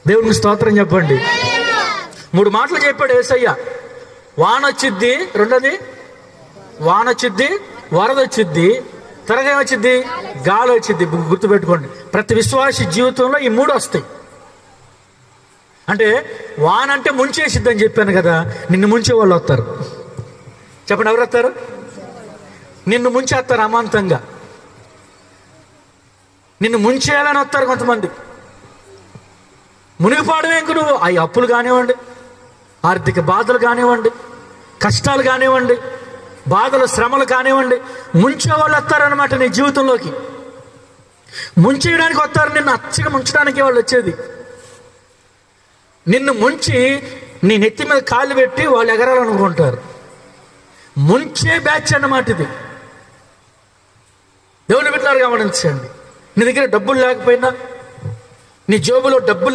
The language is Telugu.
దేవునికి స్తోత్రం చెప్పండి. 3 మాటలు చెప్పాడు యేసయ్య. వాన వచ్చిద్ది, రెండోది వాన వచ్చిద్ది, వరద వచ్చిద్ది, త్వరగా ఏమొచ్చిద్ది, గాలి వచ్చిద్ది. గుర్తుపెట్టుకోండి, ప్రతి విశ్వాసి జీవితంలో ఈ 3 వస్తాయి. అంటే వాన అంటే ముంచేసిద్ది అని చెప్పాను కదా, నిన్ను ముంచే వాళ్ళు వస్తారు. చెప్పండి, ఎవరు వస్తారు? నిన్ను ముంచేస్తారు అమాంతంగా. నిన్ను ముంచేయాలని వస్తారు కొంతమంది. మునిగిపోవడమే ఇంక నువ్వు. ఆ అప్పులు కానివ్వండి, ఆర్థిక బాధలు కానివ్వండి, కష్టాలు కానివ్వండి, బాధలు శ్రమలు కానివ్వండి, ముంచే వాళ్ళు వస్తారనమాట నీ జీవితంలోకి. ముంచేయడానికి వస్తారు, నిన్ను అచ్చగా ముంచడానికి వాళ్ళు వచ్చేది. నిన్ను ముంచి నీ నెత్తి మీద కాళ్ళు పెట్టి వాళ్ళు ఎగరాలనుకుంటారు. ముంచే బ్యాచ్ అన్నమాట ఇది. దేవుని బిడ్డలారా గమనించండి. నీ దగ్గర డబ్బులు లేకపోయినా, నీ జేబులో డబ్బులు